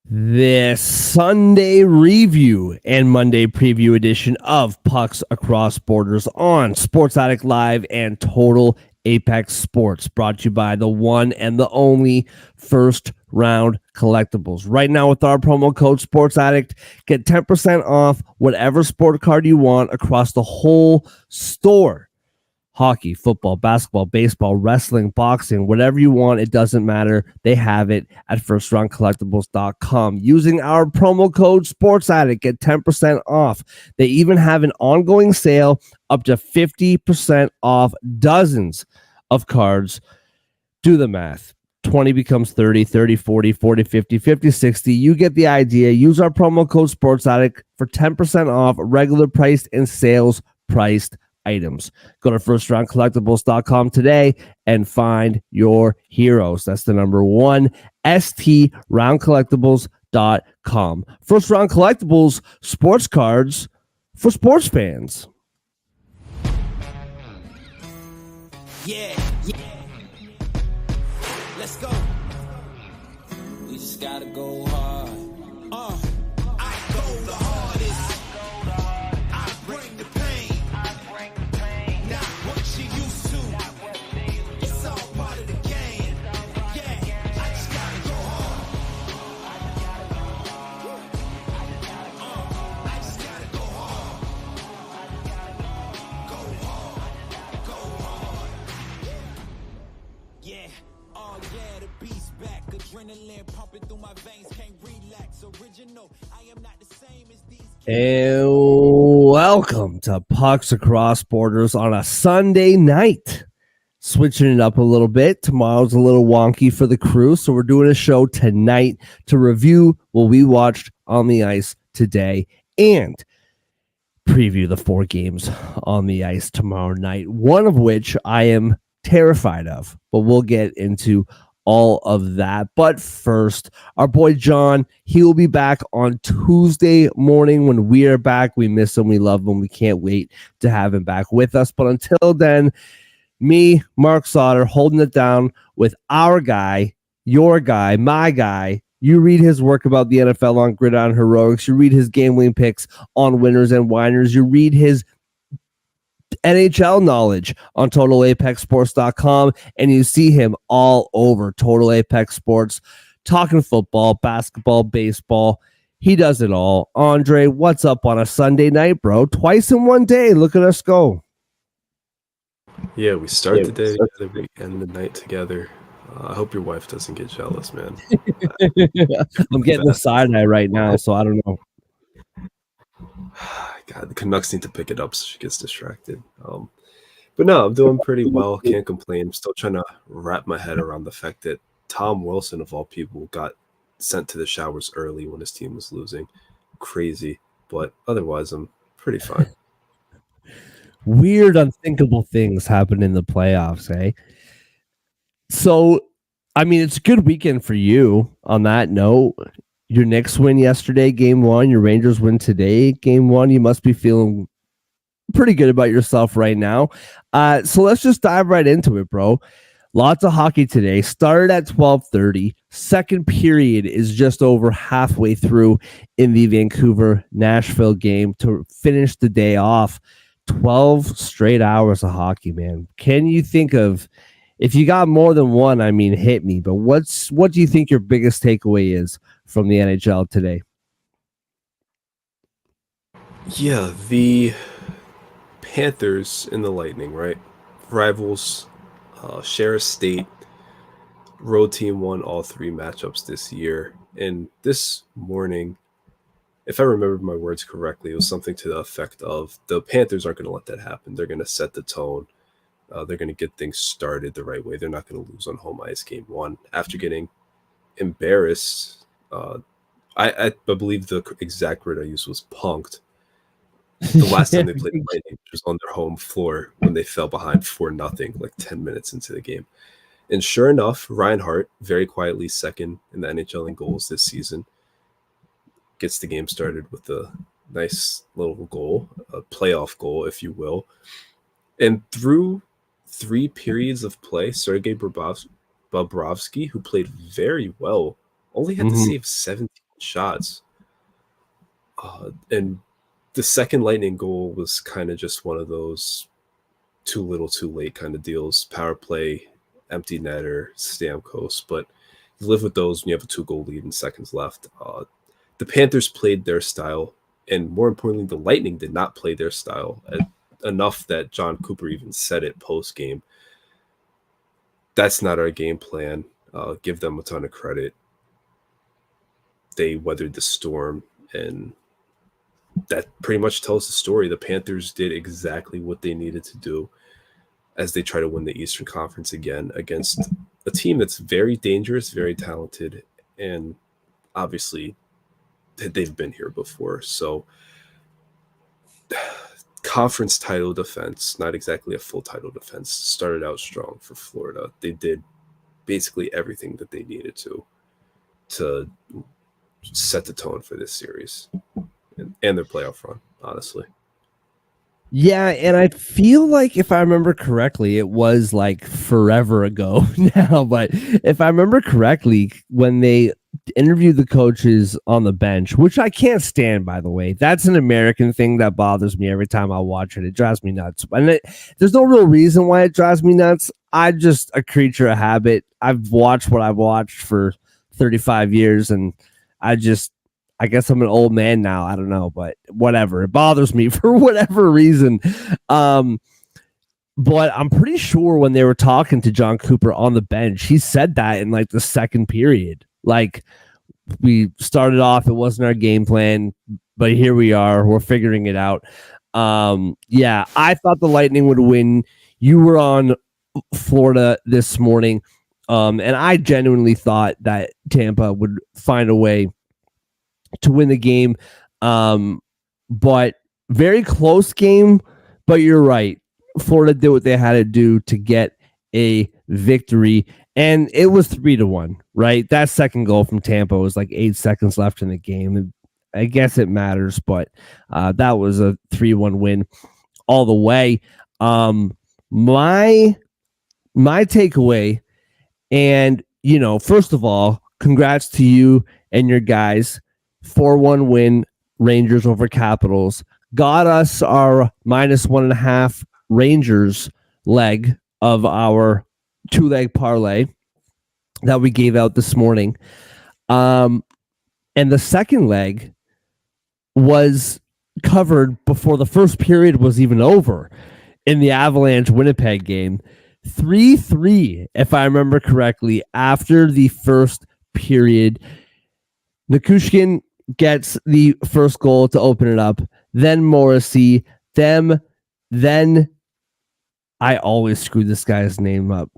This Sunday review and Monday preview edition of Pucks Across Borders on Sports Addict Live and Total Apex Sports, brought to you by the one and the only First Round Collectibles. Right now with our promo code Sports Addict, get 10% off whatever sport card you want across the whole store. Hockey, football, basketball, baseball, wrestling, boxing, whatever you want, it doesn't matter. They have it at firstroundcollectibles.com. Using our promo code SportsAddict, get 10% off. They even have an ongoing sale up to 50% off dozens of cards. Do the math. 20 becomes 30, 30, 40, 40, 50, 50, 60. You get the idea. Use our promo code SportsAddict for 10% off regular priced and sales priced items. Go to firstroundcollectibles.com today and find your heroes. That's the number one, STRoundcollectibles.com. First Round Collectibles, sports cards for sports fans. Yeah. Let's go. We just gotta go hard. I go the hardest. I bring the pain. Not what you used to. It's all part of the game. Yeah, I just gotta go hard. I just gotta go hard. Go hard. Yeah. Oh yeah, the beast back. Adrenaline pumping through my veins. Can't relax. Original. I am not the same as these. And welcome to Pucks Across Borders on a Sunday night. Switching it up a little bit. Tomorrow's a little wonky for the crew, so we're doing a show tonight to review what we watched on the ice today and preview the 4 games on the ice tomorrow night, one of which I am terrified of, but we'll get into all of that. But first, our boy John, he will be back on Tuesday morning when we are back. We miss him. We love him. We can't wait to have him back with us. But until then, me, Mark Sauter, holding it down with our guy, your guy, my guy. You read his work about the NFL on Gridiron Heroics. You read his game-winning picks on Winners and Whiners. You read his NHL knowledge on TotalApexSports.com, and you see him all over Total Apex Sports, talking football, basketball, baseball. He does it all. Andre, what's up on a Sunday night, bro? Twice in one day. Look at us go. Yeah, we start the day together, we end the night together. I hope your wife doesn't get jealous, man. I'm getting the side eye right now, so I don't know. God, the Canucks need to pick it up so she gets distracted. But no, I'm doing pretty well. Can't complain. I'm still trying to wrap my head around the fact that Tom Wilson, of all people, got sent to the showers early when his team was losing. Crazy. But otherwise, I'm pretty fine. Weird, unthinkable things happen in the playoffs, eh? So, I mean, it's a good weekend for you on that note. Your Knicks win yesterday, game 1. Your Rangers win today, game 1. You must be feeling pretty good about yourself right now. So let's just dive right into it, bro. Lots of hockey today. Started at 12:30. Second period is just over halfway through in the Vancouver-Nashville game to finish the day off. 12 straight hours of hockey, man. Can you think of, if you got more than one, I mean, hit me, but what do you think your biggest takeaway is from the NHL today? Yeah, the Panthers and the Lightning, right? Rivals, share a state. Road team won all 3 matchups this year. And this morning, if I remember my words correctly, it was something to the effect of the Panthers aren't going to let that happen. They're going to set the tone. They're going to get things started the right way. They're not going to lose on home ice game 1 after getting embarrassed. I believe the exact word I used was punked. The last time they played the Lightning was on their home floor when they fell behind 4-0, like 10 minutes into the game. And sure enough, Reinhart, very quietly second in the NHL in goals this season, gets the game started with a nice little goal, a playoff goal, if you will. And through 3 periods of play, Sergei Bobrovsky, who played very well, only had to save 17 shots. And the second Lightning goal was kind of just one of those too little, too late kind of deals. Power play, empty netter, Stamkos. But you live with those when you have a 2-goal lead and seconds left. The Panthers played their style, and more importantly, the Lightning did not play their style enough that John Cooper even said it post-game. That's not our game plan. Give them a ton of credit. They weathered the storm, and that pretty much tells the story. The Panthers did exactly what they needed to do as they try to win the Eastern Conference again against a team that's very dangerous, very talented, and obviously they've been here before. So conference title defense, not exactly a full title defense, started out strong for Florida. They did basically everything that they needed to set the tone for this series and their playoff run, honestly. Yeah, and I feel like if I remember correctly, it was like forever ago now, but if I remember correctly, when they interviewed the coaches on the bench, which I can't stand, by the way, that's an American thing that bothers me every time I watch it. It drives me nuts. And there's no real reason why it drives me nuts. I'm just a creature of habit. I've watched what I've watched for 35 years, and I guess I'm an old man now. I don't know, but whatever. It bothers me for whatever reason. But I'm pretty sure when they were talking to John Cooper on the bench, he said that in like the second period. Like, we started off, it wasn't our game plan, but here we are. We're figuring it out. Yeah, I thought the Lightning would win. You were on Florida this morning, and I genuinely thought that Tampa would find a way to win the game, but very close game. But you're right, Florida did what they had to do to get a victory, and it was 3-1, right? That second goal from Tampa was like 8 seconds left in the game. I guess it matters, but that was a 3-1 win all the way. My takeaway, and first of all, congrats to you and your guys. 4-1 win, Rangers over Capitals. Got us our -1.5 Rangers leg of our 2-leg parlay that we gave out this morning. And the second leg was covered before the first period was even over in the Avalanche Winnipeg game. 3-3, if I remember correctly, after the first period. Nichushkin gets the first goal to open it up. Then Morrissey. Then I always screw this guy's name up.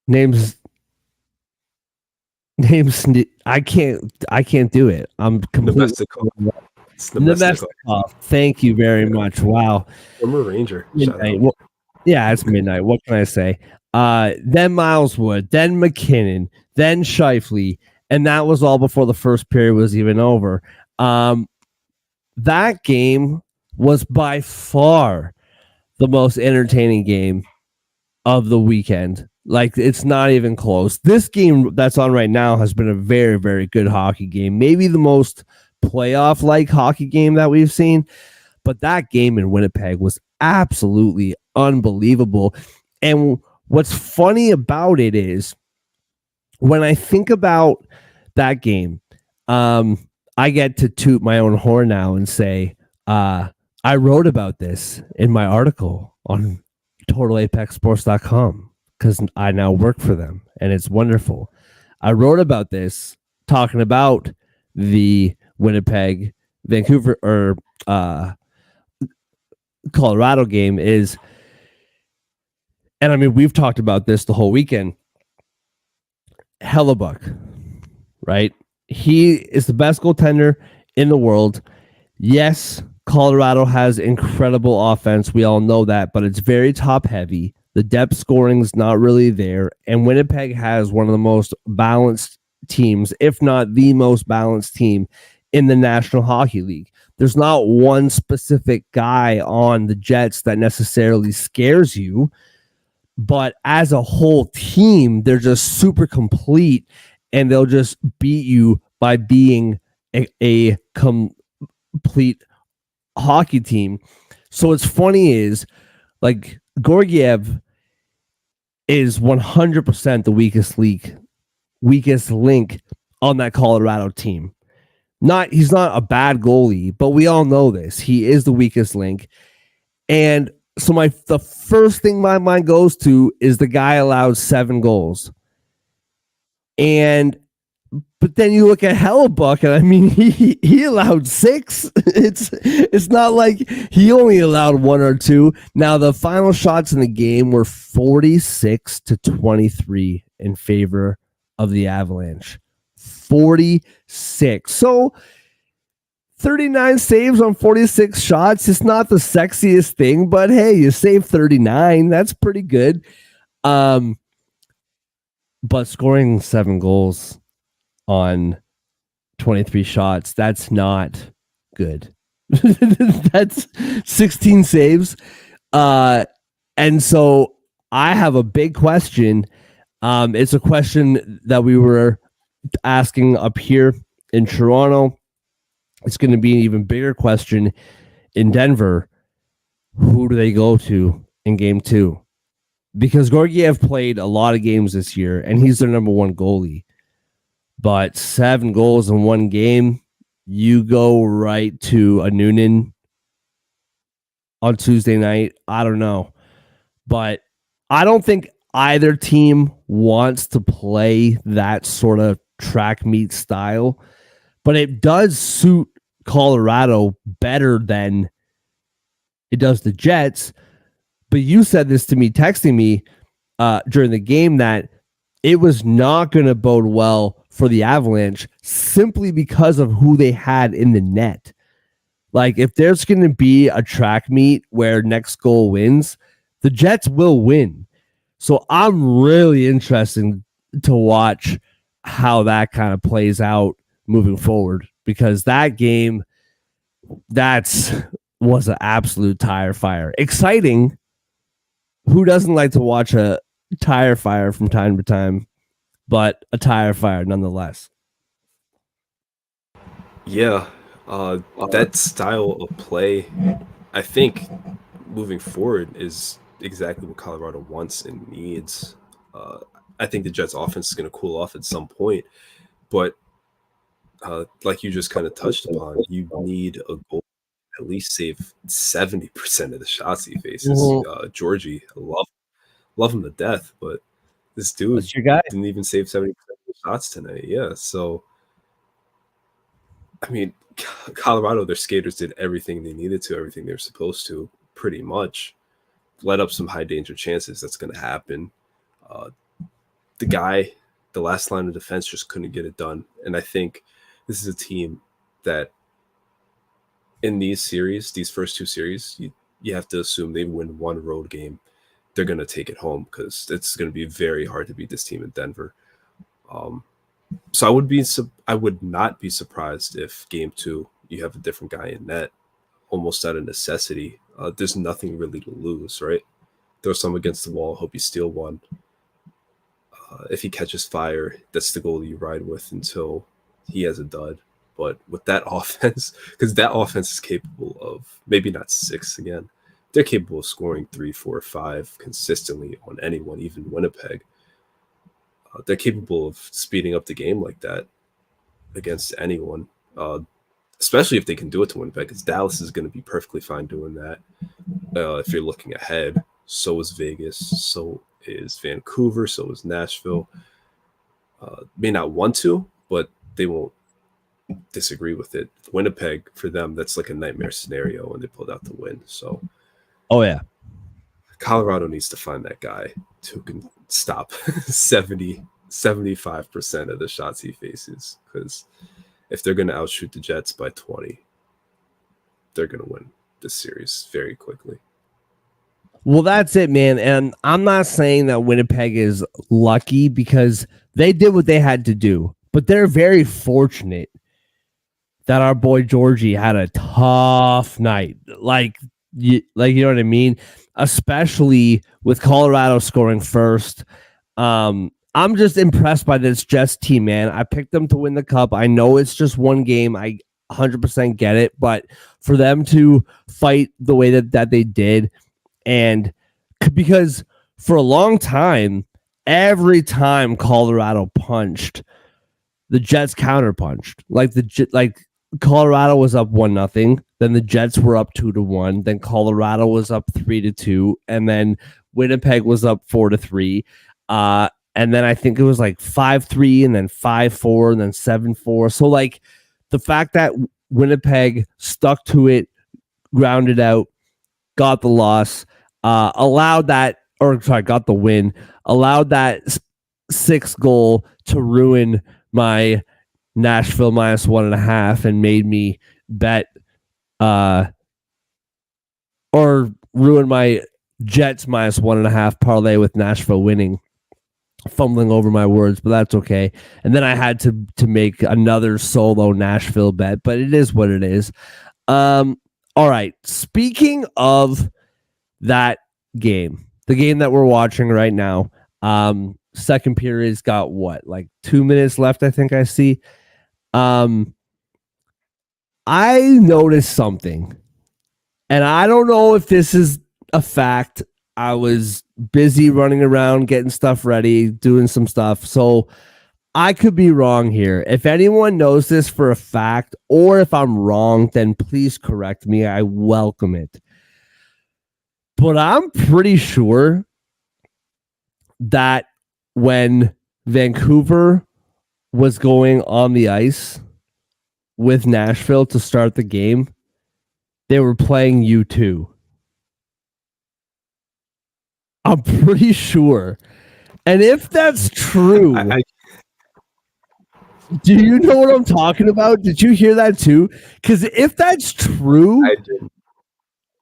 Names. I can't do it. I'm completely. Nemestikov. Thank you very much. Wow. Former Ranger. Well, yeah, it's midnight. What can I say? Then Miles Wood. Then McKinnon. Then Scheifele. And that was all before the first period was even over. That game was by far the most entertaining game of the weekend. Like, it's not even close. This game that's on right now has been a very, very good hockey game. Maybe the most playoff-like hockey game that we've seen. But that game in Winnipeg was absolutely unbelievable. And what's funny about it is, when I think about that game, I get to toot my own horn now and say, I wrote about this in my article on TotalApexSports.com because I now work for them, and it's wonderful. I wrote about this talking about the Winnipeg, Vancouver, or Colorado game is, and I mean, we've talked about this the whole weekend. Hellebuck, right? He is the best goaltender in the world. Yes, Colorado has incredible offense. We all know that, but it's very top heavy. The depth scoring is not really there. And Winnipeg has one of the most balanced teams, if not the most balanced team in the National Hockey League. There's not one specific guy on the Jets that necessarily scares you, but as a whole team, they're just super complete. and they'll just beat you by being a complete hockey team. So what's funny is like Georgiev is 100% the weakest link on that Colorado team. He's not a bad goalie, but we all know this. He is the weakest link. And so the first thing my mind goes to is the guy allowed 7 goals. But then you look at Hellebuck, and I mean, he allowed 6. It's not like he only allowed 1 or 2. Now, the final shots in the game were 46-23 in favor of the Avalanche. 46. So 39 saves on 46 shots. It's not the sexiest thing, but hey, you save 39. That's pretty good. But scoring 7 goals on 23 shots, that's not good. That's 16 saves. And so I have a big question. It's a question that we were asking up here in Toronto. It's going to be an even bigger question in Denver. Who do they go to in game 2? Because Georgiev played a lot of games this year, and he's their number 1 goalie. But 7 goals in 1 game, you go right to a Noonan on Tuesday night. I don't know. But I don't think either team wants to play that sort of track meet style. But it does suit Colorado better than it does the Jets. But you said this to me, texting me during the game, that it was not going to bode well for the Avalanche simply because of who they had in the net. Like, if there's going to be a track meet where next goal wins, the Jets will win. So I'm really interested to watch how that kind of plays out moving forward, because that game, was an absolute tire fire. Exciting. Who doesn't like to watch a tire fire from time to time? But a tire fire nonetheless. Yeah, that style of play, I think, moving forward is exactly what Colorado wants and needs. I think the Jets' offense is going to cool off at some point, but like you just kind of touched upon, you need a goal at least save 70% of the shots he faces. Mhm. Georgie, I love him to death, but this dude That's your guy. didn't even save 70% of the shots tonight. Yeah, so I mean, Colorado, their skaters did everything they needed to, everything they were supposed to, pretty much. Let up some high danger chances. That's going to happen. The last line of defense just couldn't get it done. And I think this is a team that in these first 2 series, you have to assume they win 1 road game. They're going to take it home because it's going to be very hard to beat this team in Denver. So I would not be surprised if game 2 you have a different guy in net, almost out of necessity. There's nothing really to lose, right? Throw some against the wall, hope you steal one. If he catches fire, that's the goal you ride with until he has a dud. But with that offense, because that offense is capable of maybe not 6 again, they're capable of scoring 3, 4, 5 consistently on anyone, even Winnipeg. They're capable of speeding up the game like that against anyone, especially if they can do it to Winnipeg, because Dallas is going to be perfectly fine doing that. If you're looking ahead, so is Vegas, so is Vancouver, so is Nashville. May not want to, but they won't disagree with it. Winnipeg, for them, that's like a nightmare scenario, and they pulled out the win. So, Oh, yeah. Colorado needs to find that guy who can stop 75% of the shots he faces, because if they're going to outshoot the Jets by 20, they're going to win this series very quickly. Well, that's it, man. And I'm not saying that Winnipeg is lucky, because they did what they had to do, but they're very fortunate that our boy Georgie had a tough night. Like you know what I mean? Especially with Colorado scoring first. And I'm just impressed by this Jets team, man. I picked them to win the cup. I know it's just one game. I 100% get it, but for them to fight the way that they did, and because for a long time, every time Colorado punched, the Jets counterpunched. Like Colorado was up 1-0, then the Jets were up 2-1, then Colorado was up 3-2, and then Winnipeg was up 4-3. And then I think it was like 5-3 and then 5-4 and then 7-4. So like the fact that Winnipeg stuck to it, grounded out, got the loss, got the win, allowed that sixth goal to ruin my Nashville -1.5 and made me bet or ruin my Jets -1.5 parlay with Nashville winning. Fumbling over my words, but that's okay. And then I had to make another solo Nashville bet, but it is what it is. All right. Speaking of that game, the game that we're watching right now, second period's got what, like 2 minutes left, I think I see. I noticed something, and I don't know if this is a fact. I was busy running around, getting stuff ready, doing some stuff. So I could be wrong here. If anyone knows this for a fact, or if I'm wrong, then please correct me. I welcome it. But I'm pretty sure that when Vancouver was going on the ice with Nashville to start the game, they were playing U2. I'm pretty sure. And if that's true, do you know what I'm talking about? Did you hear that too? Because if that's true,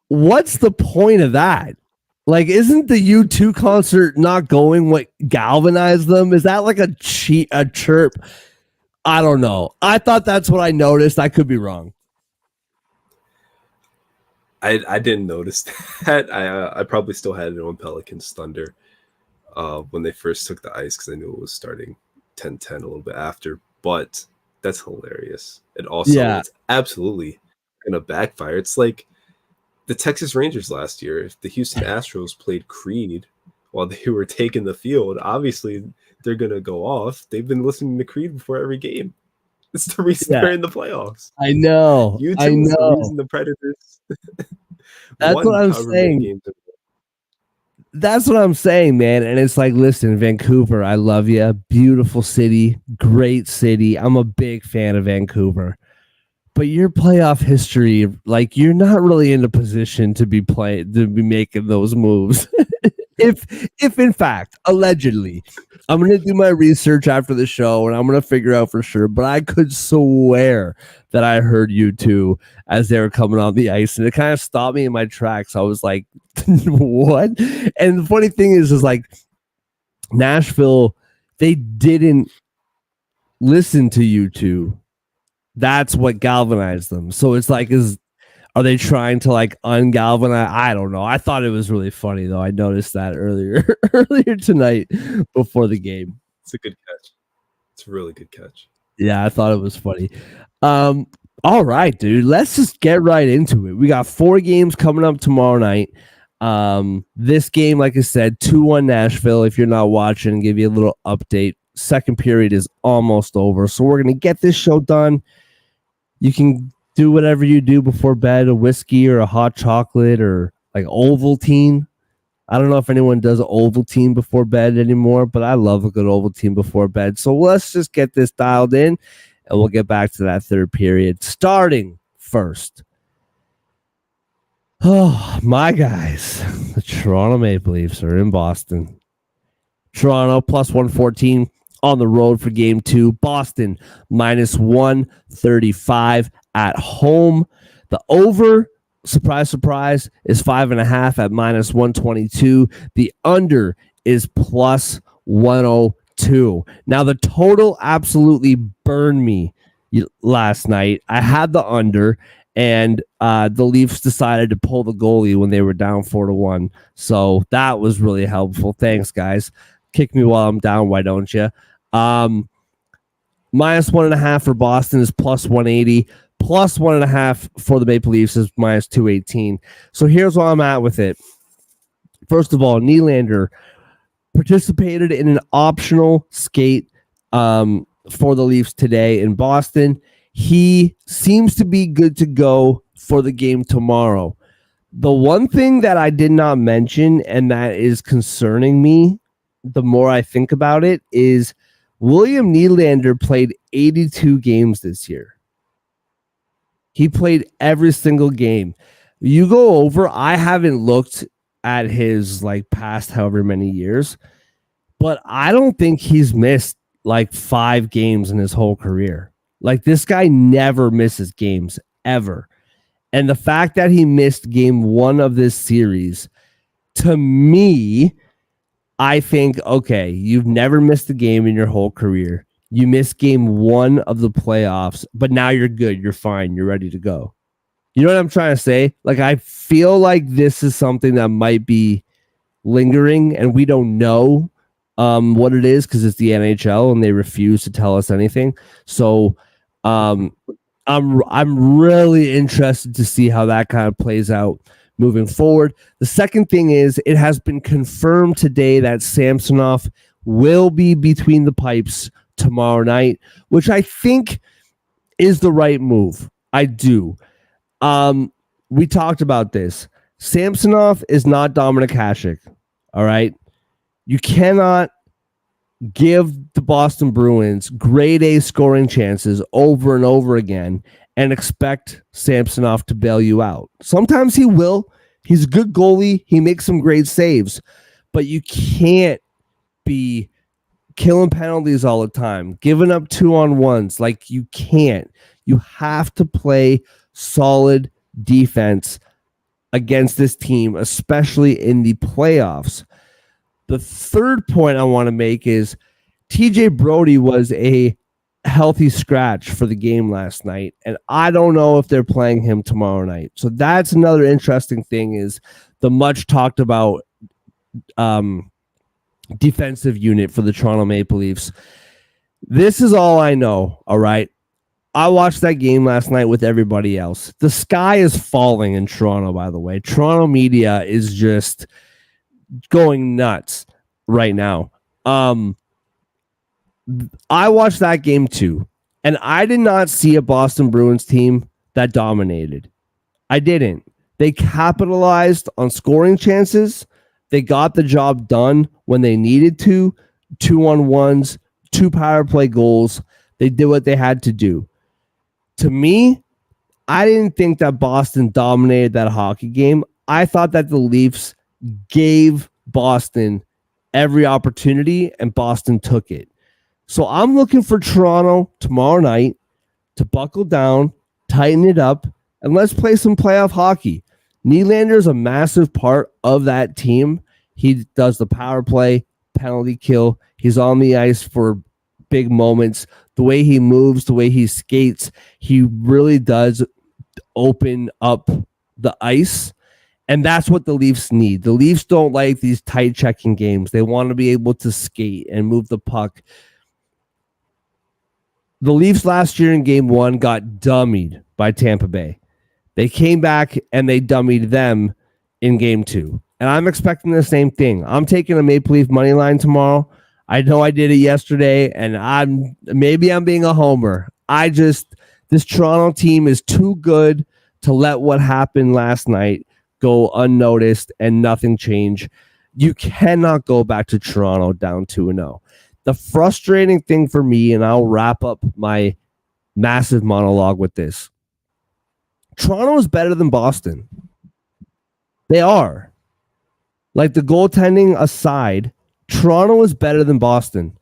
what's the point of that? Like, isn't the U2 concert not going what galvanized them? Is that like a chirp? I don't know. I thought that's what I noticed. I could be wrong. I didn't notice that. I probably still had it on Pelicans Thunder when they first took the ice, because I knew it was starting 10-10 a little bit after. But that's hilarious. And also, it's absolutely going to backfire. It's like the Texas Rangers last year. If the Houston Astros played Creed while they were taking the field, obviously they're going to go off. They've been listening to Creed before every game. It's the reason they're in the playoffs. I know. YouTube I know. is the reason the Predators. That's what I'm saying. That's what I'm saying, man. And it's like, listen, Vancouver, I love you. Beautiful city, great city. I'm a big fan of Vancouver. But your playoff history, like, you're not really in a position to be making those moves. If in fact, allegedly, I'm going to do my research after the show and I'm going to figure out for sure, but I could swear that I heard U2 as they were coming on the ice, and it kind of stopped me in my tracks. I was like, what? And the funny thing is like, Nashville, they didn't listen to U2. That's what galvanized them. So it's like, are they trying to like ungalvanize? I don't know. I thought it was really funny though. I noticed that earlier tonight before the game. It's a good catch. It's a really good catch. Yeah, I thought it was funny. All right, dude. Let's just get right into it. We got 4 games coming up tomorrow night. This game, like I said, 2-1 Nashville. If you're not watching, give you a little update. Second period is almost over. So we're going to get this show done. You can do whatever you do before bed, a whiskey or a hot chocolate or like Ovaltine. I don't know if anyone does Ovaltine before bed anymore, but I love a good Ovaltine before bed. So let's just get this dialed in, and we'll get back to that third period. Starting first. Oh, my guys. The Toronto Maple Leafs are in Boston. Toronto +114 on the road for game 2. Boston -135 at home. The over, surprise, surprise, is 5.5 at -122. The under is +102. Now, the total absolutely burned me last night. I had the under, and the Leafs decided to pull the goalie when they were down 4-1. So that was really helpful. Thanks, guys. kick me while I'm down. Why don't you? -1.5 for Boston is +180. +1.5 for the Maple Leafs is -218. So here's where I'm at with it. First of all, Nylander participated in an optional skate for the Leafs today in Boston. He seems to be good to go for the game tomorrow. The one thing that I did not mention, and that is concerning me the more I think about it, is William Nylander played 82 games this year. He played every single game. You go over, I haven't looked at his like past however many years, but I don't think he's missed like 5 games in his whole career. Like this guy never misses games ever. And the fact that he missed game 1 of this series, to me, I think, okay, you've never missed a game in your whole career. You missed game 1 of the playoffs, but now you're good. You're fine. You're ready to go. You know what I'm trying to say? Like, I feel like this is something that might be lingering, and we don't know what it is because it's the NHL and they refuse to tell us anything. So I'm really interested to see how that kind of plays out moving forward. The second thing is it has been confirmed today that Samsonov will be between the pipes tomorrow night, which I think is the right move. I do. We talked about this. Samsonov is not Dominik Hasek. All right. You cannot give the Boston Bruins grade A scoring chances over and over again and expect Samsonov to bail you out. Sometimes he will. He's a good goalie. He makes some great saves, but you can't be killing penalties all the time, giving up 2-on-1s. Like you can't. You have to play solid defense against this team, especially in the playoffs. The third point I want to make is TJ Brody was a healthy scratch for the game last night, and I don't know if they're playing him tomorrow night. So that's another interesting thing is the much talked about defensive unit for the Toronto Maple Leafs. This is all I know, all right? I watched that game last night with everybody else. The sky is falling in Toronto, by the way. Toronto media is just going nuts right now. I watched that game too, and I did not see a Boston Bruins team that dominated. I didn't. They capitalized on scoring chances. They got the job done when they needed to. 2-on-1s, 2 power play goals. They did what they had to do. To me, I didn't think that Boston dominated that hockey game. I thought that the Leafs gave Boston every opportunity and Boston took it. So I'm looking for Toronto tomorrow night to buckle down, tighten it up, and let's play some playoff hockey. Nylander is a massive part of that team. He does the power play, penalty kill. He's on the ice for big moments. The way he moves, the way he skates, he really does open up the ice. And that's what the Leafs need. The Leafs don't like these tight checking games. They want to be able to skate and move the puck. The Leafs last year in game 1 got dummied by Tampa Bay. They came back and they dummied them in game 2. And I'm expecting the same thing. I'm taking a Maple Leaf money line tomorrow. I know I did it yesterday, and I'm being a homer. This Toronto team is too good to let what happened last night go unnoticed and nothing change. You cannot go back to Toronto down 2-0. The frustrating thing for me, and I'll wrap up my massive monologue with this. Toronto is better than Boston. They are. Like the goaltending aside, Toronto is better than Boston.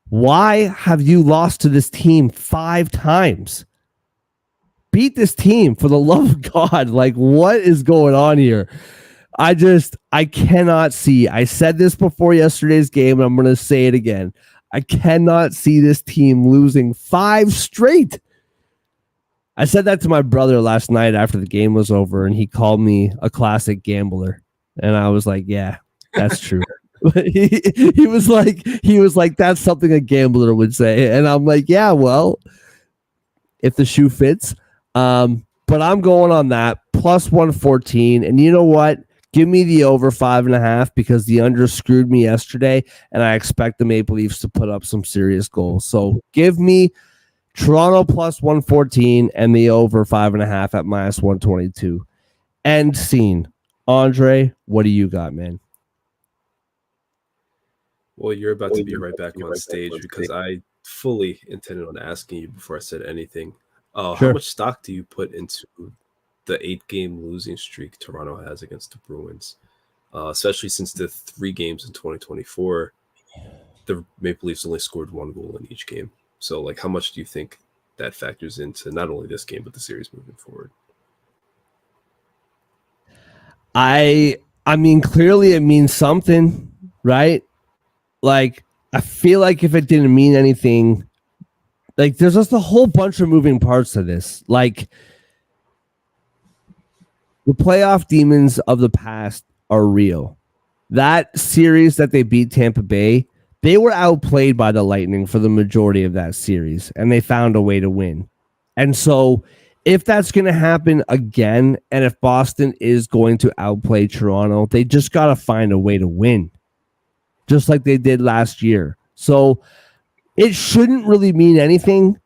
Why have you lost to this team 5 times? Beat this team for the love of God. Like, what is going on here? I cannot see. I said this before yesterday's game, and I'm going to say it again. I cannot see this team losing 5 straight. I said that to my brother last night after the game was over, and he called me a classic gambler. And I was like, yeah, that's true. he was like, that's something a gambler would say. And I'm like, yeah, well, if the shoe fits. But I'm going on that plus 114. And you know what? Give me the over 5.5 because the under screwed me yesterday, and I expect the Maple Leafs to put up some serious goals. So give me Toronto plus 114 and the over 5.5 at minus 122. End scene. Andre, what do you got, man? Well, you're about to be right back on stage because I fully intended on asking you before I said anything. How Sure. much stock do you put into the 8-game losing streak Toronto has against the Bruins? Especially since the 3 games in 2024, the Maple Leafs only scored 1 goal in each game. So, like, how much do you think that factors into not only this game but the series moving forward? I mean, clearly it means something, right? Like, I feel like if it didn't mean anything, like, there's just a whole bunch of moving parts to this. Like, the playoff demons of the past are real. That series that they beat Tampa Bay, they were outplayed by the Lightning for the majority of that series, and they found a way to win. And so, if that's going to happen again, and if Boston is going to outplay Toronto, they just got to find a way to win, just like they did last year. So, it shouldn't really mean anything.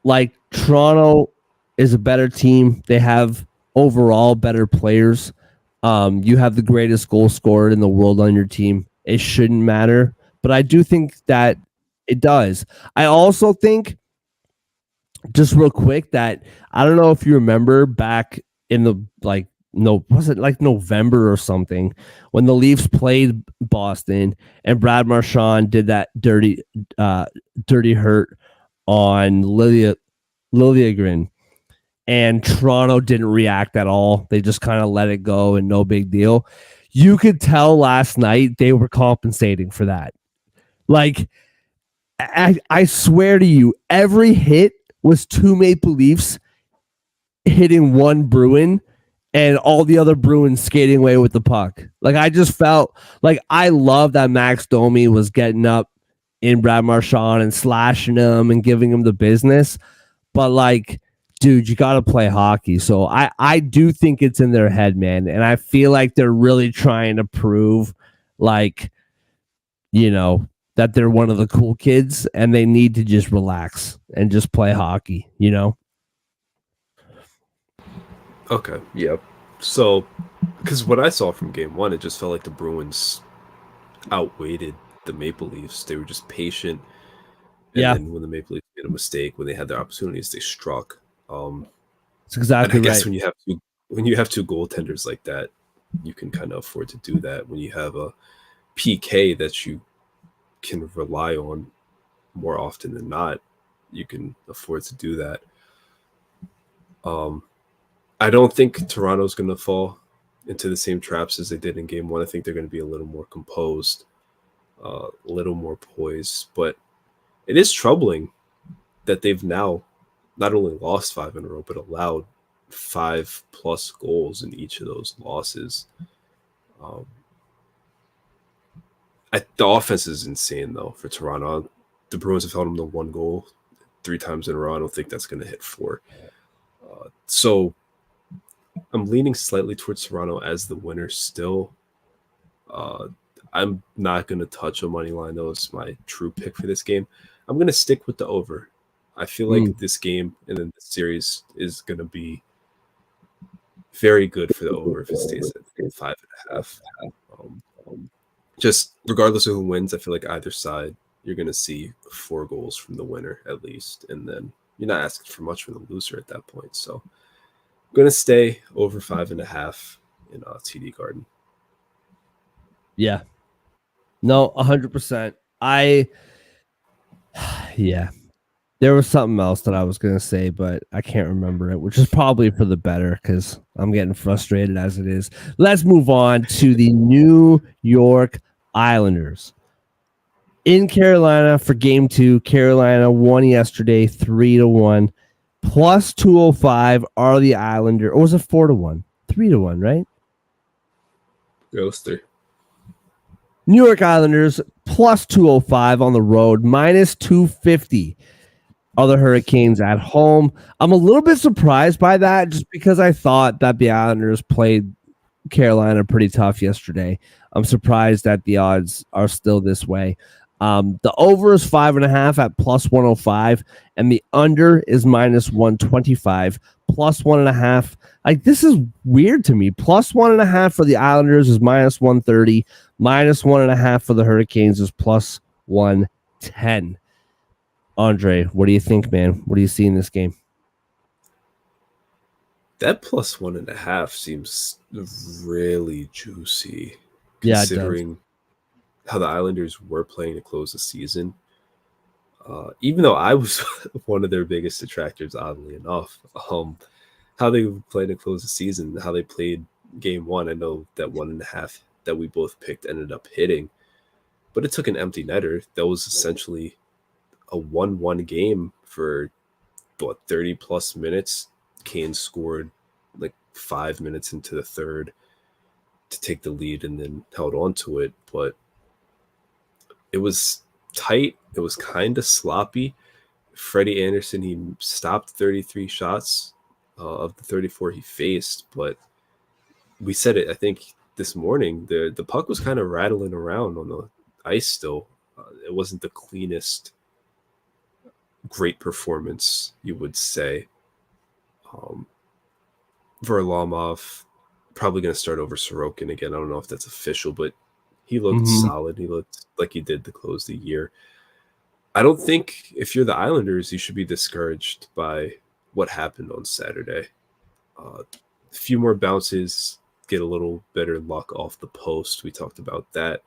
Like, Toronto is a better team. They have overall better players. You have the greatest goal scorer in the world on your team. It shouldn't matter, but I do think that it does. I also think, just real quick, that I don't know if you remember back in the was it like November or something when the Leafs played Boston and Brad Marchand did that dirty hurt on Liljegren. And Toronto didn't react at all. They just kind of let it go and no big deal. You could tell last night they were compensating for that. Like, I swear to you, every hit was 2 Maple Leafs hitting 1 Bruin and all the other Bruins skating away with the puck. Like, I just felt like I love that Max Domi was getting up in Brad Marchand and slashing him and giving him the business. But, like, dude, you got to play hockey. So I do think it's in their head, man. And I feel like they're really trying to prove, like, you know, that they're one of the cool kids and they need to just relax and just play hockey, you know? Okay, yeah. So, because what I saw from game 1, it just felt like the Bruins outweighted the Maple Leafs. They were just patient. And then when the Maple Leafs made a mistake, when they had their opportunities, they struck. That's exactly and I guess right. when you have 2 goaltenders like that, you can kind of afford to do that. When you have a PK that you can rely on more often than not, you can afford to do that. I don't think Toronto's going to fall into the same traps as they did in game 1. I think they're going to be a little more composed, a little more poised. But it is troubling that they've now not only lost 5 in a row, but allowed 5+ goals in each of those losses. The offense is insane, though, for Toronto. The Bruins have held them to 1 goal 3 times in a row. I don't think that's going to hit 4. So I'm leaning slightly towards Toronto as the winner still. I'm not going to touch a money line, though. It's my true pick for this game. I'm going to stick with the over. I feel like this game and then the series is going to be very good for the over if it stays at 5.5. Just regardless of who wins, I feel like either side, you're going to see 4 goals from the winner at least. And then you're not asking for much from the loser at that point. So I'm going to stay over 5.5 in TD Garden. Yeah. No, 100%. Yeah. There was something else that I was going to say, but I can't remember it, which is probably for the better because I'm getting frustrated as it is. Let's move on to the New York Islanders. In Carolina for game 2, Carolina won yesterday 3-1. Plus 205 are the Islanders. Or was it 4-1? 3-1, right? It was 3. New York Islanders plus 205 on the road, minus 250. Other Hurricanes at home. I'm a little bit surprised by that just because I thought that the Islanders played Carolina pretty tough yesterday. I'm surprised that the odds are still this way. The over is 5.5 at plus 105, and the under is minus 125, plus 1.5. Like, this is weird to me. Plus 1.5 for the Islanders is minus 130, minus 1.5 for the Hurricanes is plus 110. Andre, what do you think, man? What do you see in this game? That plus 1.5 seems really juicy, Yeah, it does. considering how the Islanders were playing to close the season. Even though I was one of their biggest detractors, oddly enough, how they played to close the season, how they played game one. I know that 1.5 that we both picked ended up hitting, but it took an empty netter. That was essentially a 1-1 game for 30 plus minutes. Kane scored like 5 minutes into the third to take the lead and then held on to it. But it was tight. It was kind of sloppy. Freddie Anderson, he stopped 33 shots of the 34 he faced. But we said it, I think, this morning. The puck was kind of rattling around on the ice still. It wasn't the cleanest, great performance, you would say. Varlamov probably going to start over Sorokin again. I don't know if that's official, but he looked solid. He looked like he did to close the year. I don't think if you're the Islanders, you should be discouraged by what happened on Saturday. A few more bounces, get a little better luck off the post. We talked about that.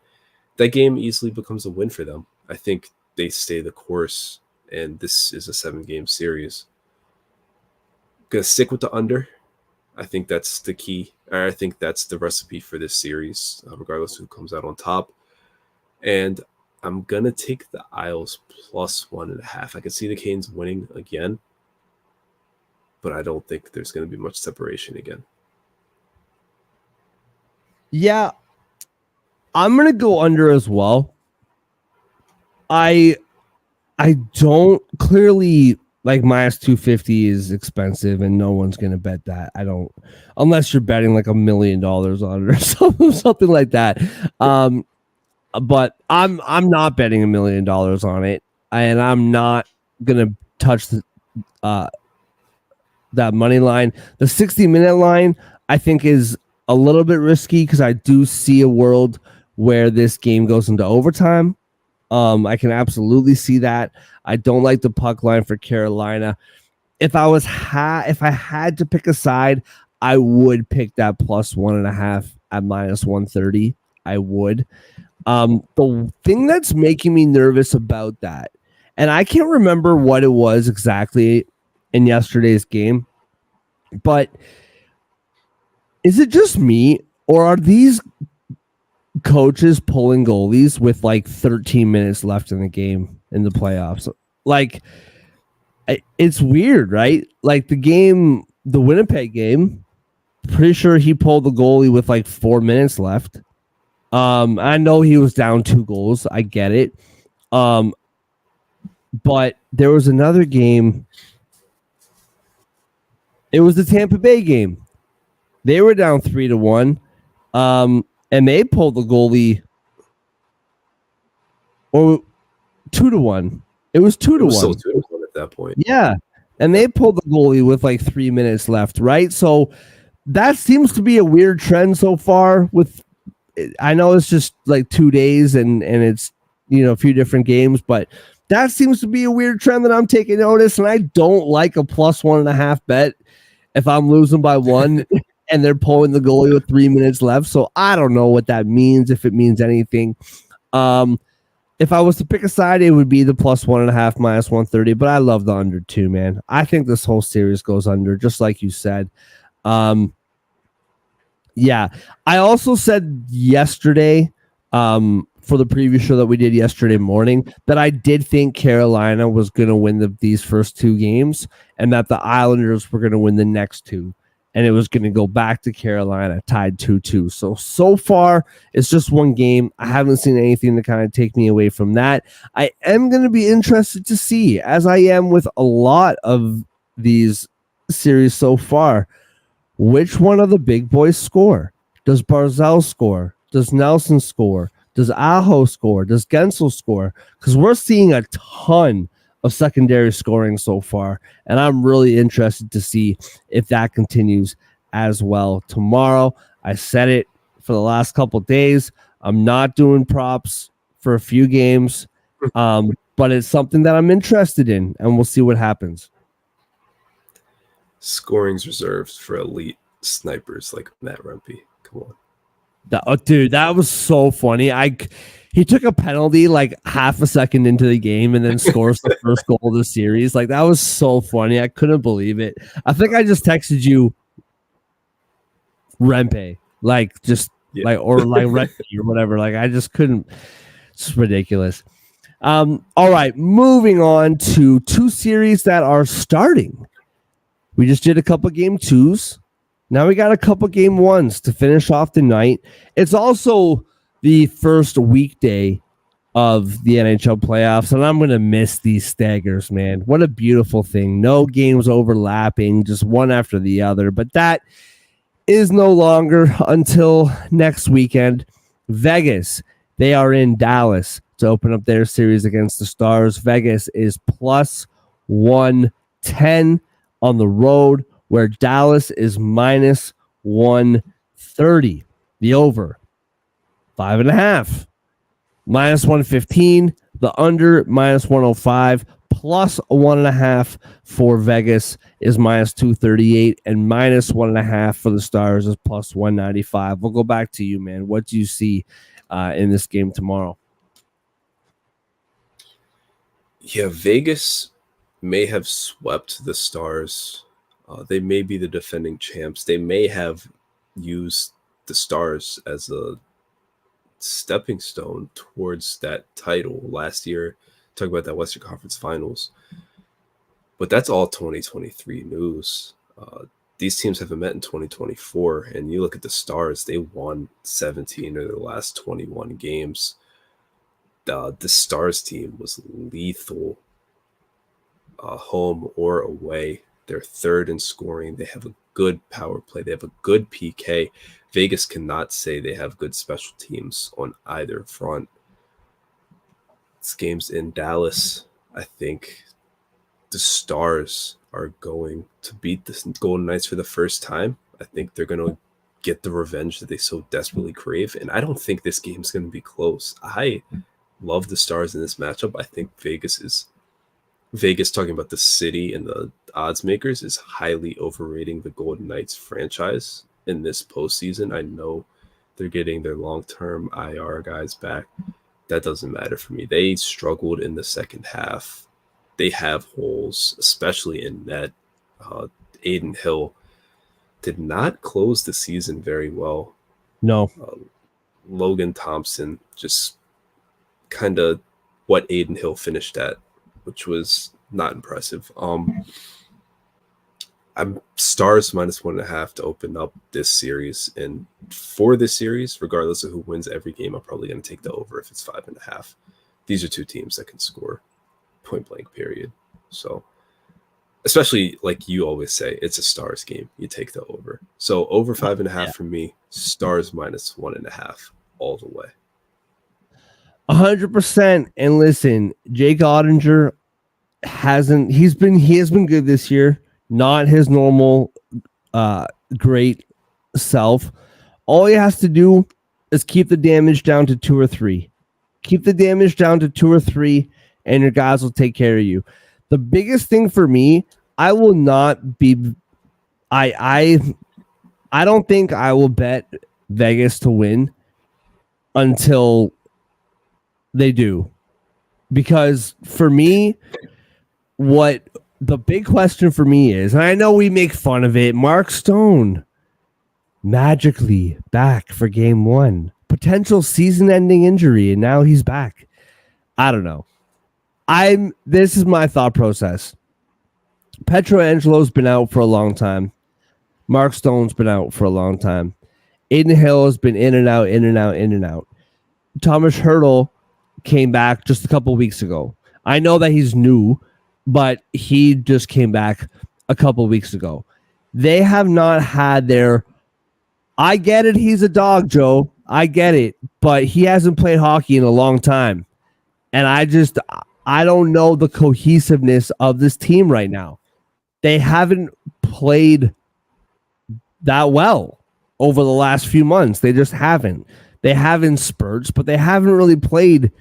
That game easily becomes a win for them. I think they stay the course, and this is a 7-game series. Gonna stick with the under. I think that's the key. I think that's the recipe for this series, regardless of who comes out on top. And I'm gonna take the Isles plus 1.5. I can see the Canes winning again, but I don't think there's gonna be much separation again. Yeah, I'm gonna go under as well. I don't clearly. Like, minus 250 is expensive, and no one's going to bet that. I don't, unless you're betting like $1 million on it or something like that. But I'm not betting $1 million on it, and I'm not going to touch that money line. The 60-minute line, I think, is a little bit risky because I do see a world where this game goes into overtime. I can absolutely see that. I don't like the puck line for Carolina. If I had to pick a side, I would pick that plus 1.5 at minus 130. I would. The thing that's making me nervous about that, and I can't remember what it was exactly in yesterday's game, but is it just me, or are these coaches pulling goalies with like 13 minutes left in the game in the playoffs? Like, it's weird, right? Like the Winnipeg game, pretty sure he pulled the goalie with like 4 minutes left. I know he was down 2 goals. I get it. But there was another game. It was the Tampa Bay game. They were down 3-1. And they pulled the goalie, or 2-1. It was 2-1. It was still 2-1 at that point. Yeah. And they pulled the goalie with like 3 minutes left, right? So that seems to be a weird trend so far. I know it's just like 2 days and it's, a few different games, but that seems to be a weird trend that I'm taking notice. And I don't like a plus 1.5 bet if I'm losing by 1 and they're pulling the goalie with 3 minutes left. So I don't know what that means, if it means anything. If I was to pick a side, it would be the plus 1.5 minus 130, but I love the under too, man. I think this whole series goes under, just like you said. Yeah. I also said yesterday, for the preview show that we did yesterday morning, that I did think Carolina was going to win these first 2 games and that the Islanders were going to win the next 2. and it was going to go back to Carolina tied 2-2. So far, it's just one game. I haven't seen anything to kind of take me away from that. I am going to be interested to see, as I am with a lot of these series so far, which one of the big boys score. Does Barzal score? Does Nelson score? Does Aho score? Does Gensel score? Because we're seeing a ton of secondary scoring so far, and I'm really interested to see if that continues as well tomorrow. I said it for the last couple days. I'm not doing props for a few games, but it's something that I'm interested in, and we'll see what happens. Scoring's reserved for elite snipers like Matt Rumpy. Come on. Dude, that was so funny. He took a penalty like half a second into the game and then scores the first goal of the series. Like, that was so funny. I couldn't believe it. I think I just texted you Rempe, like just like, or like Rempe or whatever. Like, I just couldn't. It's ridiculous. All right, moving on to two series that are starting. We just did a couple game twos. Now we got a couple game ones to finish off the night. It's also the first weekday of the NHL playoffs, and I'm going to miss these staggers, man. What a beautiful thing. No games overlapping, just one after the other. But that is no longer until next weekend. Vegas, they are in Dallas to open up their series against the Stars. Vegas is plus 110 on the road, where Dallas is minus 130. The over, 5.5. Minus 115. The under, minus 105. Plus 1.5 for Vegas is minus 238. And minus 1.5 for the Stars is plus 195. We'll go back to you, man. What do you see in this game tomorrow? Yeah, Vegas may have swept the Stars. They may be the defending champs. They may have used the Stars as a stepping stone towards that title last year. Talk about that Western Conference Finals. But that's all 2023 news. These teams haven't met in 2024. And you look at the Stars, they won 17 of their last 21 games. The Stars team was lethal, home or away. They're third in scoring. They have a good power play. They have a good PK. Vegas cannot say they have good special teams on either front. This game's in Dallas. I think the Stars are going to beat the Golden Knights for the first time. I think they're going to get the revenge that they so desperately crave. And I don't think this game's going to be close. I love the Stars in this matchup. I think Vegas, talking about the city and the odds makers, is highly overrating the Golden Knights franchise in this postseason. I know they're getting their long-term IR guys back. That doesn't matter for me. They struggled in the second half. They have holes, especially in net. Aiden Hill did not close the season very well. No. Logan Thompson, just kind of what Aiden Hill finished at, which was not impressive. I'm Stars minus 1.5 to open up this series. And for this series, regardless of who wins every game, I'm probably going to take the over if it's 5.5. These are two teams that can score point blank, period. So, especially like you always say, it's a Stars game. You take the over. So over 5.5 for me, Stars minus 1.5 all the way. 100%. And listen, Jake Ottinger he has been good this year. Not his normal great self. All he has to do is keep the damage down to 2 or 3. Keep the damage down to 2 or 3, and your guys will take care of you. The biggest thing for me, I will not be. I don't think I will bet Vegas to win until they do, because for me, what the big question for me is, and I know we make fun of it, Mark Stone magically back for game 1, potential season-ending injury, and now he's back. I don't know. This is my thought process. Petrangelo's been out for a long time. Mark Stone's been out for a long time. Aiden Hill has been in and out, in and out, in and out. Thomas Hurdle came back just a couple weeks ago. I know that he's new, but he just came back a couple weeks ago. They have not had their... I get it, he's a dog, Joe. I get it, but he hasn't played hockey in a long time. And I don't know the cohesiveness of this team right now. They haven't played that well over the last few months. They just haven't. They have in spurts, but they haven't really played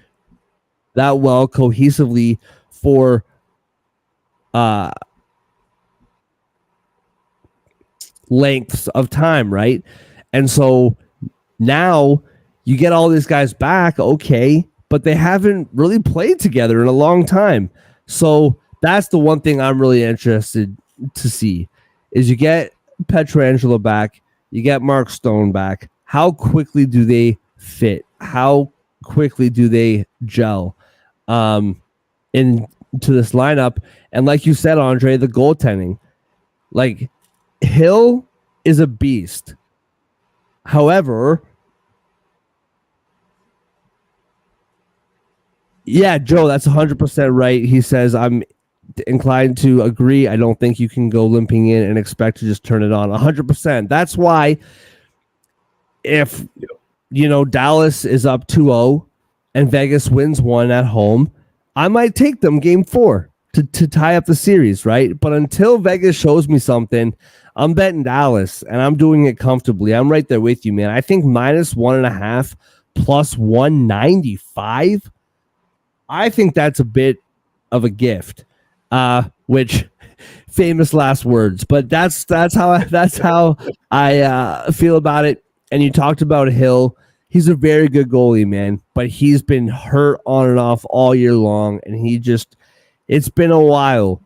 that well cohesively for lengths of time, right? And so now you get all these guys back, okay, but they haven't really played together in a long time. So that's the one thing I'm really interested to see is you get Pietrangelo back, you get Mark Stone back. How quickly do they fit? How quickly do they gel into this lineup? And like you said, Andre, the goaltending. Like, Hill is a beast. However, yeah, Joe, that's 100% right. He says, I'm inclined to agree. I don't think you can go limping in and expect to just turn it on 100%. That's why if, Dallas is up 2-0 and Vegas wins 1 at home, I might take them game 4 to tie up the series, right? But until Vegas shows me something, I'm betting Dallas, and I'm doing it comfortably. I'm right there with you, man. I think -1.5 plus 195. I think that's a bit of a gift, which famous last words, but that's how I feel about it. And you talked about Hill. He's a very good goalie, man, but he's been hurt on and off all year long, and it's been a while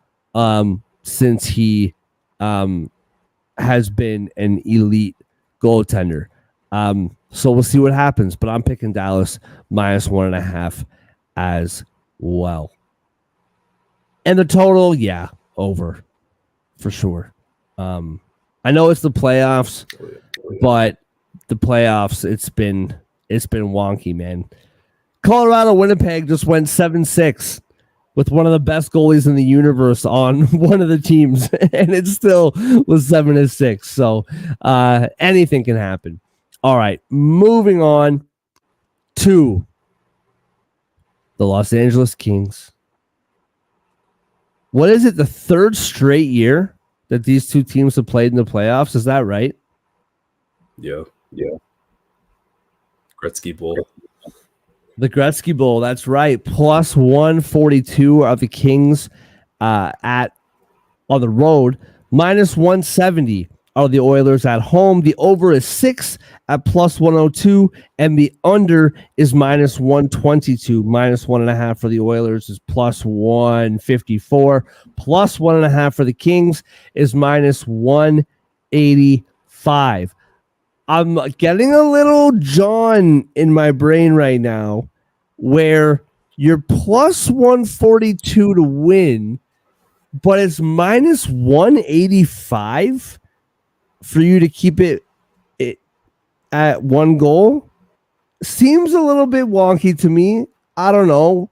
since he has been an elite goaltender. So we'll see what happens, but I'm picking Dallas -1.5 as well. And the total, yeah, over for sure. I know it's the playoffs, but the playoffs, it's been wonky, man. Colorado Winnipeg just went 7-6 with one of the best goalies in the universe on one of the teams, and it still was 7-6. So anything can happen. All right, moving on to the Los Angeles Kings. What is it, the third straight year that these two teams have played in the playoffs? Is that right? Yeah. Gretzky Bowl. The Gretzky Bowl, that's right. Plus 142 are the Kings on the road. -170 are the Oilers at home. The over is 6 at plus 102, and the under is -122. -1.5 for the Oilers is plus 154. Plus 1.5 for the Kings is -185. I'm getting a little John in my brain right now where you're plus 142 to win, but it's -185 for you to keep it at one goal. Seems a little bit wonky to me. I don't know.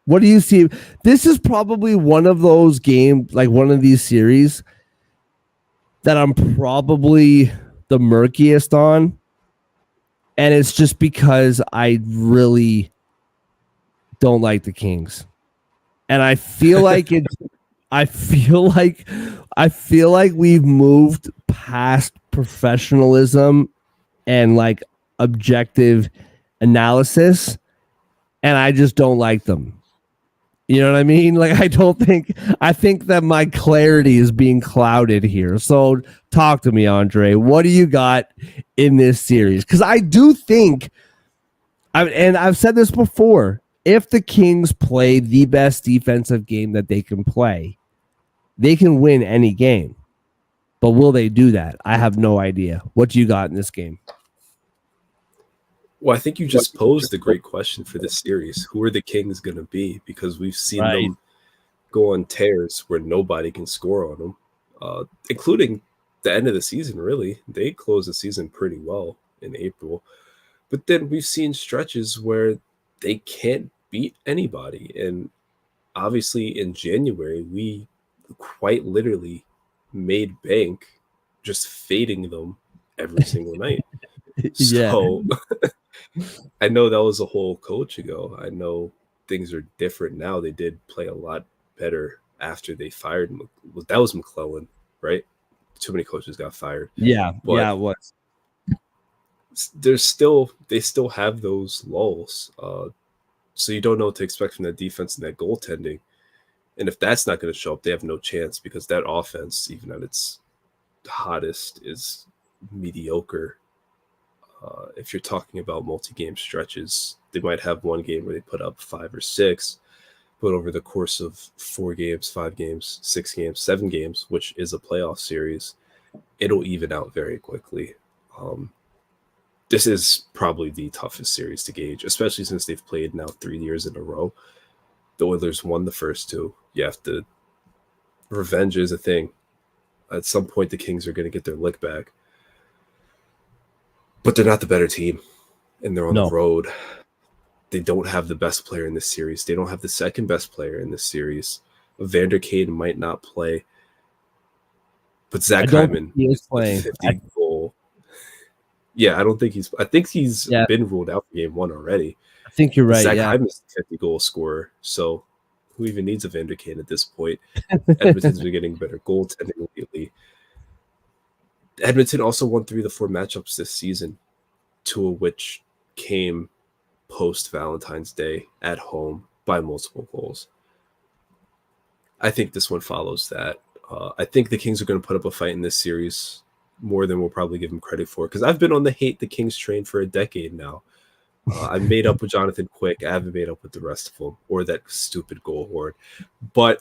What do you see? This is probably one of those games, like one of these series that I'm probably the murkiest on, and it's just because I really don't like the Kings, and I feel like it's. I feel like we've moved past professionalism and like objective analysis, and I just don't like them. You know what I mean? Like, I think that my clarity is being clouded here. So talk to me, Andre. What do you got in this series? Because I do think, and I've said this before, if the Kings play the best defensive game that they can play, they can win any game. But will they do that? I have no idea. What do you got in this game? Well, I think you just posed a great question for this series. Who are the Kings going to be? Because we've seen them go on tears where nobody can score on them, including the end of the season, really. They closed the season pretty well in April. But then we've seen stretches where they can't beat anybody. And obviously in January, we quite literally made bank just fading them every single night. Yeah. So I know that was a whole coach ago. I know things are different now. They did play a lot better after they fired. That was McClellan, right? Too many coaches got fired. Yeah. But Yeah, it was. they still have those lulls. So you don't know what to expect from that defense and that goaltending. And if that's not going to show up, they have no chance because that offense, even at its hottest, is mediocre. If you're talking about multi-game stretches, they might have one game where they put up 5 or 6, but over the course of 4 games, 5 games, 6 games, 7 games, which is a playoff series, it'll even out very quickly. This is probably the toughest series to gauge, especially since they've played now 3 years in a row. The Oilers won the first 2. You have to – revenge is a thing. At some point, the Kings are going to get their lick back. But they're not the better team, and they're on the road. They don't have the best player in this series. They don't have the second best player in this series. Vander Kane might not play, but Zach Hyman is playing. 50 goal. Yeah, I don't think he's. I think he's been ruled out for game 1 already. I think you're right. Zach yeah. Hyman's a 50 goal scorer, so who even needs a Vander Kane at this point? Edmonton's been getting better goaltending lately. Edmonton also won 3 of the 4 matchups this season, 2 of which came post Valentine's Day at home by multiple goals. I think this one follows that. I think the Kings are going to put up a fight in this series more than we'll probably give them credit for, because I've been on the hate the Kings train for a decade now. I made up with Jonathan Quick. I haven't made up with the rest of them or that stupid goal horn. But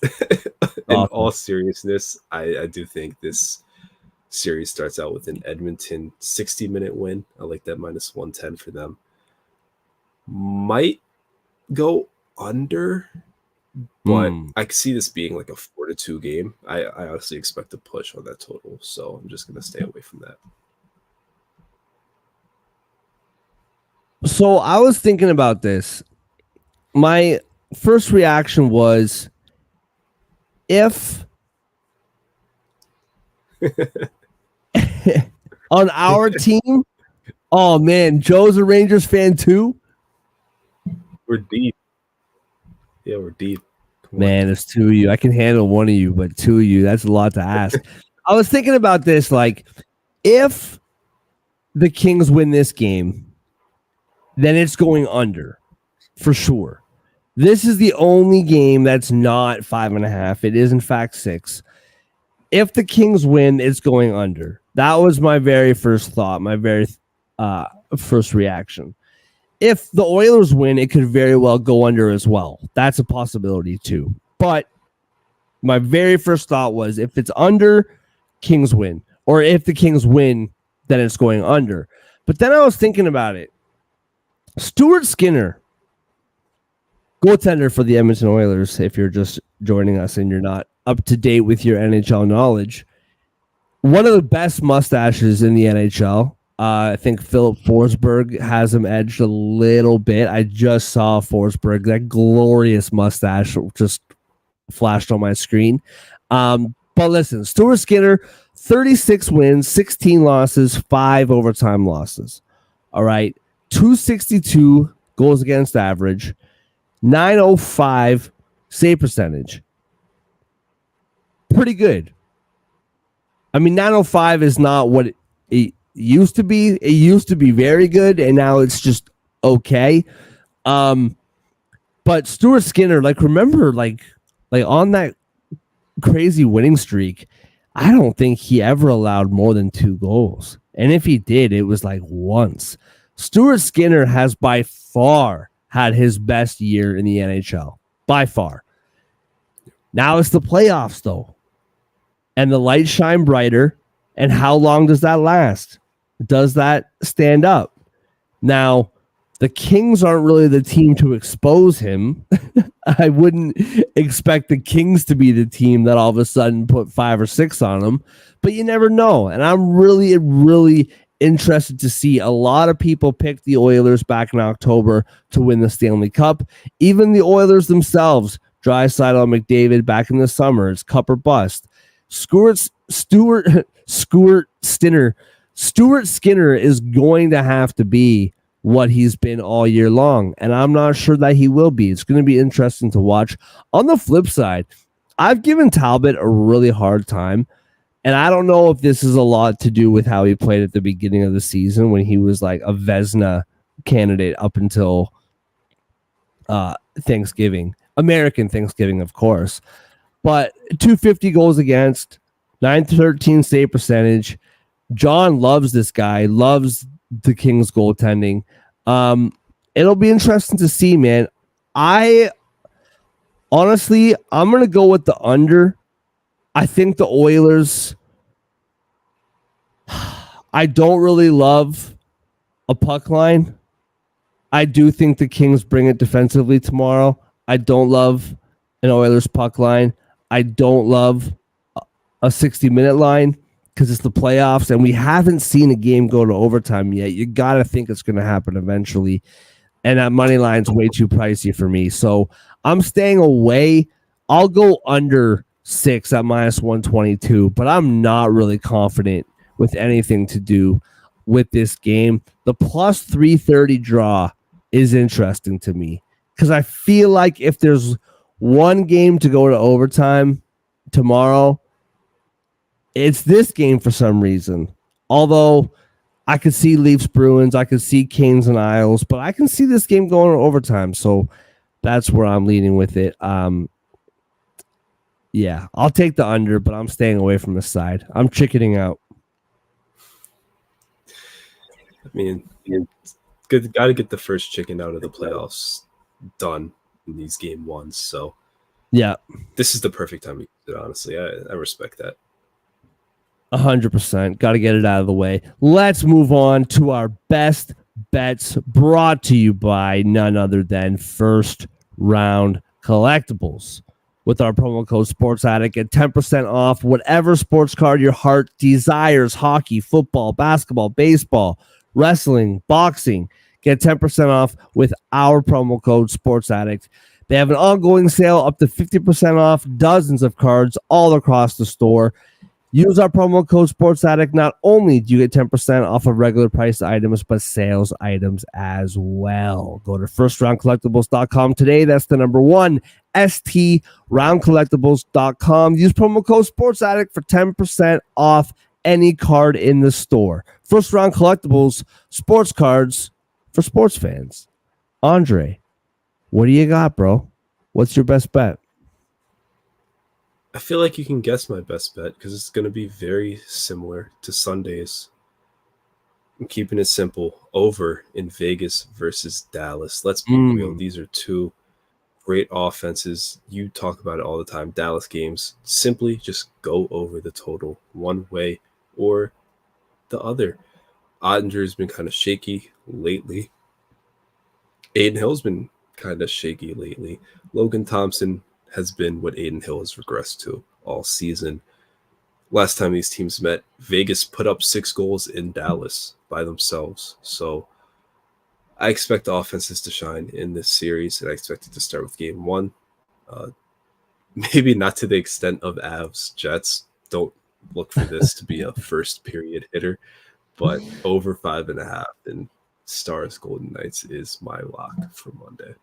in all seriousness, I do think this series starts out with an Edmonton 60-minute win. I like that minus 110 for them. Might go under, but I can see this being like a 4-2 game. I honestly expect a push on that total, so I'm just going to stay away from that. So I was thinking about this. My first reaction was, if on our team, oh man, Joe's a Rangers fan too. We're deep. Yeah, we're deep. Man, there's 2 of you. I can handle one of you, but 2 of you, that's a lot to ask. I was thinking about this, like, if the Kings win this game, then it's going under for sure. This is the only game that's not 5.5. It is, in fact, 6. If the Kings win, it's going under. That was my very first thought, my very first reaction. If the Oilers win, it could very well go under as well. That's a possibility too. But my very first thought was, if it's under, Kings win. Or if the Kings win, then it's going under. But then I was thinking about it. Stuart Skinner, goaltender for the Edmonton Oilers, if you're just joining us and you're not up to date with your NHL knowledge, one of the best mustaches in the NHL. I think Philip Forsberg has him edged a little bit. I just saw Forsberg, that glorious mustache just flashed on my screen. But listen, Stuart Skinner, 36 wins, 16 losses, 5 overtime losses. All right. 262 goals against average, 905 save percentage. Pretty good. I mean, 905 is not what it used to be. It used to be very good, and now it's just okay. But Stuart Skinner, like, remember, like on that crazy winning streak, I don't think he ever allowed more than 2 goals. And if he did, it was like once. Stuart Skinner has by far had his best year in the NHL. By far. Now it's the playoffs, though. And the lights shine brighter. And how long does that last? Does that stand up? Now, The Kings aren't really the team to expose him. I wouldn't expect the Kings to be the team that all of a sudden put 5 or 6 on him, but you never know. And I'm really, really interested to see. A lot of people picked the Oilers back in October to win the Stanley Cup. Even the Oilers themselves, Draisaitl, McDavid back in the summer, it's cup or bust. Stuart Skinner is going to have to be what he's been all year long, and I'm not sure that he will be. It's going to be interesting to watch. On the flip side, I've given Talbot a really hard time, and I don't know if this is a lot to do with how he played at the beginning of the season when he was like a Vezina candidate up until Thanksgiving, American Thanksgiving, of course. But 250 goals against, 913 save percentage. John loves this guy, loves the Kings goaltending. It'll be interesting to see, man. I'm going to go with the under. I think the Oilers, I don't really love a puck line. I do think the Kings bring it defensively tomorrow. I don't love an Oilers puck line. I don't love a 60-minute line because it's the playoffs and we haven't seen a game go to overtime yet. You got to think it's going to happen eventually. And that money line's way too pricey for me. So I'm staying away. I'll go under 6 at minus 122, but I'm not really confident with anything to do with this game. The plus 330 draw is interesting to me because I feel like if there's one game to go to overtime tomorrow, it's this game for some reason. Although I could see Leafs Bruins, I could see Canes and Isles, but I can see this game going to overtime. So that's where I'm leaning with it. Yeah, I'll take the under, but I'm staying away from the side. I'm chickening out. I mean, good. Got to get the first chicken out of the playoffs done in these game ones. So yeah, this is the perfect time to do it. Honestly, I respect that. 100%. Got to get it out of the way. Let's move on to our best bets, brought to you by none other than First Round Collectibles. With our promo code Sports Addict, get 10% off whatever sports card your heart desires: hockey, football, basketball, baseball, wrestling, boxing. Get 10% off with our promo code Sports Addict. They have an ongoing sale up to 50% off dozens of cards all across the store. Use our promo code Sports Addict. Not only do you get 10% off of regular priced items, but sales items as well. Go to firstroundcollectibles.com today. That's the number 1, STRoundcollectibles.com. Use promo code Sports Addict for 10% off any card in the store. First Round Collectibles, sports cards for sports fans. Andre, what do you got, bro? What's your best bet? I feel like you can guess my best bet because it's going to be very similar to Sunday's. I'm keeping it simple. Over in Vegas versus Dallas. Let's be real. These are two great offenses. You talk about it all the time. Dallas games, simply just go over the total one way or the other. Ottinger's been kind of shaky lately. Aiden Hill's been kind of shaky lately. Logan Thompson has been what Aiden Hill has regressed to all season. Last time these teams met, Vegas put up 6 goals in Dallas by themselves. So I expect the offenses to shine in this series, and I expect it to start with game 1. Maybe not to the extent of Avs Jets. Don't look for this to be a first period hitter, but over 5.5 and Stars Golden Knights is my lock for Monday.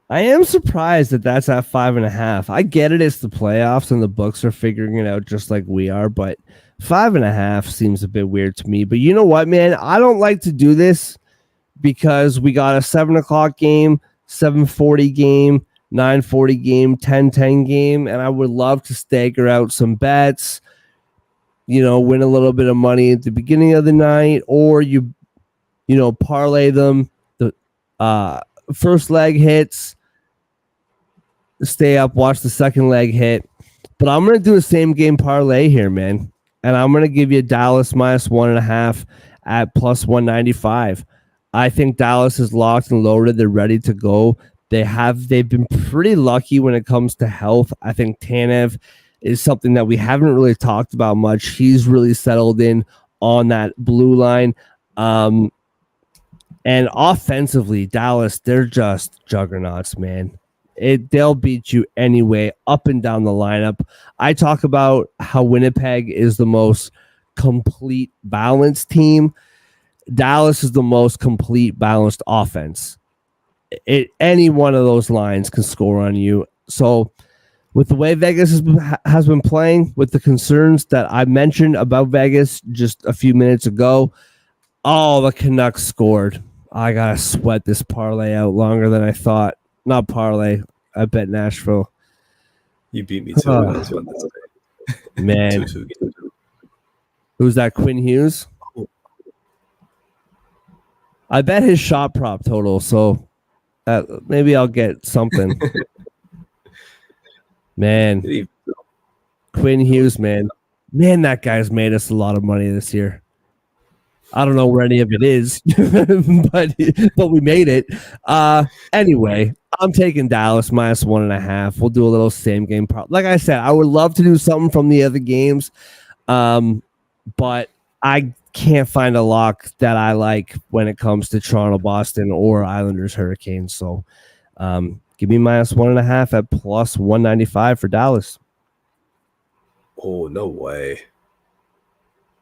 I am surprised that that's at 5.5. I get it. It's the playoffs and the books are figuring it out just like we are, but 5.5 seems a bit weird to me. But you know what, man? I don't like to do this because we got a 7:00 game, 7:40 game, 9:40 game, 10:10 game, and I would love to stagger out some bets, win a little bit of money at the beginning of the night, or parlay them. The first leg hits, stay up, watch the second leg hit. But I'm going to do a same game parlay here, man. And I'm going to give you Dallas minus 1.5 at plus 195. I think Dallas is locked and loaded. They're ready to go. They've been pretty lucky when it comes to health. I think Tanev is something that we haven't really talked about much. He's really settled in on that blue line. And offensively, Dallas, they're just juggernauts, man. They'll beat you anyway, up and down the lineup. I talk about how Winnipeg is the most complete balanced team. Dallas is the most complete balanced offense. Any one of those lines can score on you. So with the way Vegas has been playing, with the concerns that I mentioned about Vegas just a few minutes ago, the Canucks scored. I got to sweat this parlay out longer than I thought. Not parlay. I bet Nashville. You beat me too. I was about to say. Man. Who's that, Quinn Hughes? I bet his shot prop total, so maybe I'll get something. Man. Quinn Hughes, man. Man, that guy's made us a lot of money this year. I don't know where any of it is, but we made it. Anyway, I'm taking Dallas minus 1.5. We'll do a little same game prop. Like I said, I would love to do something from the other games, but I can't find a lock that I like when it comes to Toronto, Boston, or Islanders, Hurricanes. So give me minus 1.5 at plus 195 for Dallas. Oh, no way.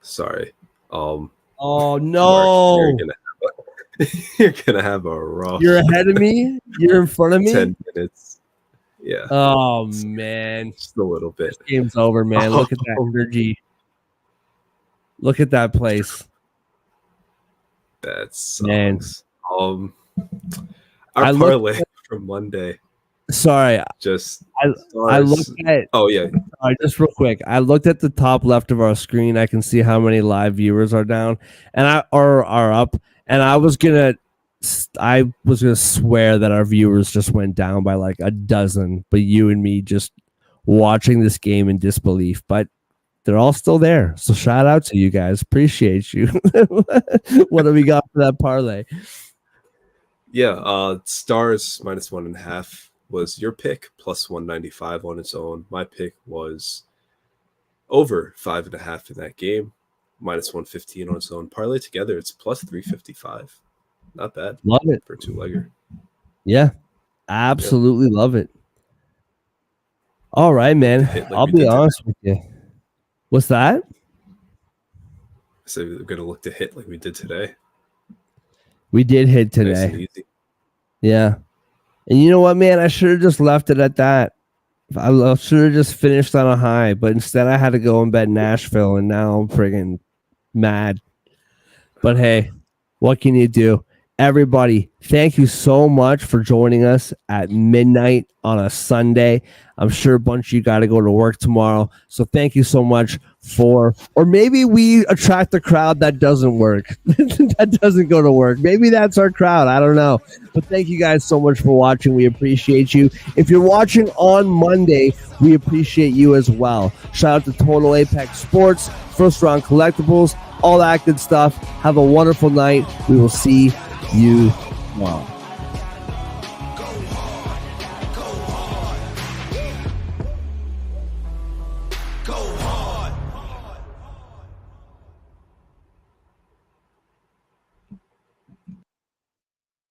Sorry. Oh, no. Mark, you're gonna have a rough. You're ahead of me? You're in front of me? 10 minutes. Yeah. Oh, man. Just a little bit. This game's over, man. Look at that energy. Look at that place. That sucks. Man. Our parlay from Monday. Sorry. I looked at. Oh, yeah. Just real quick. I looked at the top left of our screen. I can see how many live viewers are down and are up. And I was gonna swear that our viewers just went down by like a dozen, but you and me just watching this game in disbelief. But they're all still there. So shout out to you guys. Appreciate you. What do we got for that parlay? Yeah, Stars minus 1.5 was your pick, plus 195 on its own. My pick was over 5.5 in that game, minus 115 on its own. Parlay together, it's plus 355. Not bad. Love it. For two-legger. Yeah, absolutely love it. All right, man. Like I'll be honest with you. What's that? So we're going to look to hit like we did today. We did hit today. Nice and easy. Yeah. And you know what, man? I should have just left it at that. I should have just finished on a high, but instead I had to go and bet Nashville, and now I'm friggin' mad. But hey, what can you do? Everybody, thank you so much for joining us at midnight on a Sunday. I'm sure a bunch of you got to go to work tomorrow. So thank you so much or maybe we attract a crowd that doesn't work, that doesn't go to work. Maybe that's our crowd. I don't know. But thank you guys so much for watching. We appreciate you. If you're watching on Monday, we appreciate you as well. Shout out to Total Apex Sports, First Round Collectibles, all that good stuff. Have a wonderful night. We will see you tomorrow.